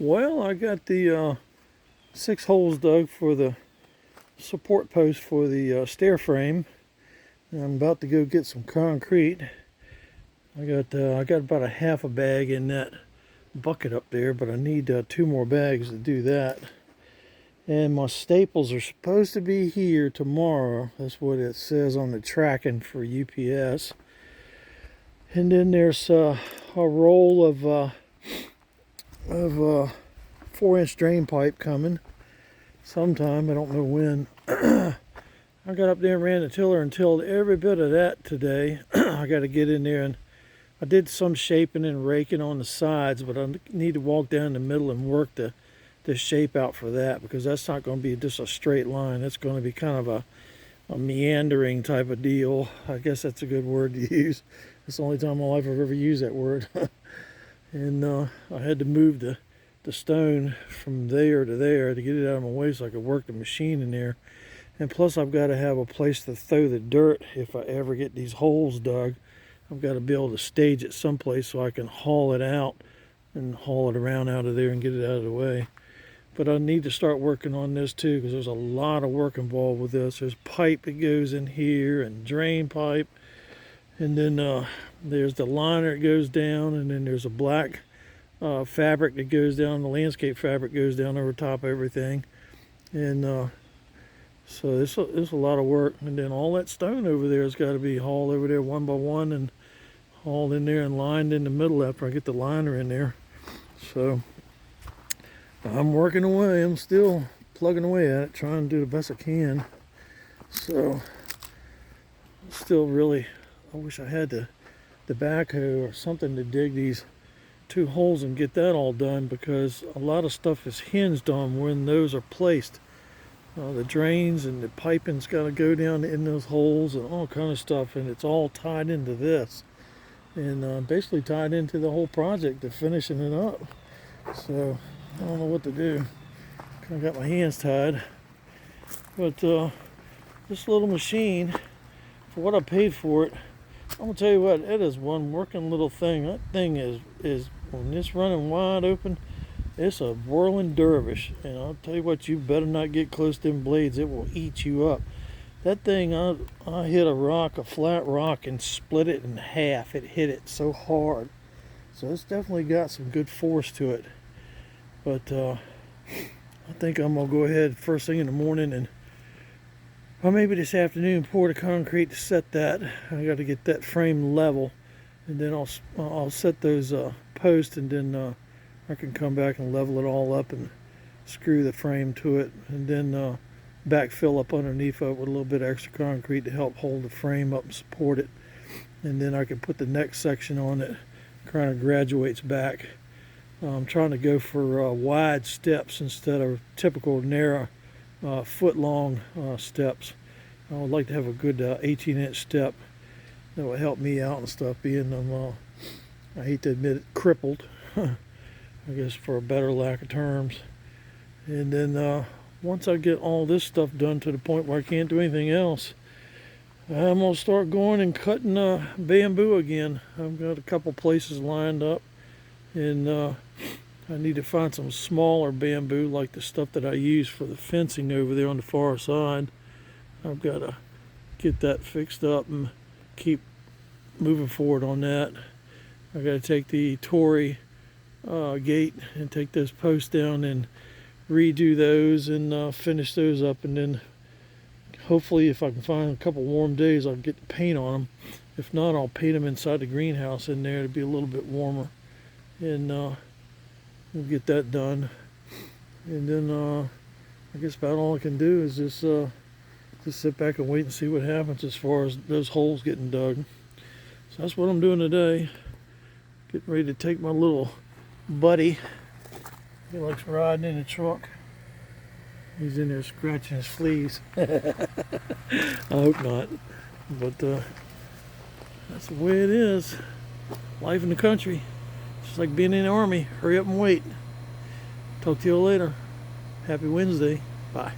Well, I got the 6 holes dug for the support post for the stair frame. And I'm about to go get some concrete. I got about a half a bag in that bucket up there, but I need 2 more bags to do that. And my staples are supposed to be here tomorrow. That's what it says on the tracking for UPS. And then there's a roll of 4-inch drain pipe coming sometime. I don't know when. I got up there and ran the tiller and tilled every bit of that today. I got to get in there, and I did some shaping and raking on the sides, but I need to walk down the middle and work the shape out for that, because that's not going to be just a straight line. It's going to be kind of a meandering type of deal. I guess that's a good word to use. It's the only time in my life I've ever used that word. And I had to move the stone from there to there to get it out of my way so I could work the machine in there. And plus I've got to have a place to throw the dirt if I ever get these holes dug. I've got to be able to stage it someplace so I can haul it out and haul it around out of there and get it out of the way. But I need to start working on this too, because there's a lot of work involved with this. There's pipe that goes in here and drain pipe. And then there's the liner that goes down, and then there's a black fabric that goes down. The landscape fabric goes down over top of everything. And so it's a lot of work. And then all that stone over there has got to be hauled over there one by one and hauled in there and lined in the middle after I get the liner in there. So I'm working away. I'm still plugging away at it, trying to do the best I can. So still really, I wish I had the backhoe or something to dig these 2 holes and get that all done, because a lot of stuff is hinged on when those are placed. The drains and the piping's got to go down in those holes and all kind of stuff, and it's all tied into this, and basically tied into the whole project of finishing it up. So I don't know what to do. Kind of got my hands tied, but this little machine, for what I paid for it, I'm gonna tell you what, it is one working little thing. That thing is when it's running wide open, it's a whirling dervish. And I'll tell you what, you better not get close to them blades. It will eat you up. That thing, I hit a flat rock, and split it in half. It hit it so hard. So it's definitely got some good force to it. But I think I'm gonna go ahead first thing in the morning, and or maybe this afternoon, pour the concrete to set that. I got to get that frame level, and then I'll set those posts, and then I can come back and level it all up and screw the frame to it, and then backfill up underneath it with a little bit of extra concrete to help hold the frame up and support it. And then I can put the next section on that kind of graduates back. I'm trying to go for wide steps instead of typical narrow foot-long steps. I would like to have a good 18-inch step that will help me out and stuff, being I hate to admit it, crippled, I guess, for a better lack of terms. And then once I get all this stuff done to the point where I can't do anything else, I'm going to start going and cutting bamboo again. I've got a couple places lined up, and I need to find some smaller bamboo, like the stuff that I use for the fencing over there on the far side. I've got to get that fixed up and keep moving forward on that. I've got to take the Tory gate and take those posts down and redo those and finish those up, and then hopefully if I can find a couple warm days, I'll get the paint on them. If not, I'll paint them inside the greenhouse in there to be a little bit warmer, and we'll get that done. And then I guess about all I can do is just sit back and wait and see what happens as far as those holes getting dug. So that's what I'm doing today. Getting ready to take my little buddy. He likes riding in the truck. He's in there scratching his fleas. I hope not. But that's the way it is. Life in the country. Just like being in the army. Hurry up and wait. Talk to you later. Happy Wednesday. Bye.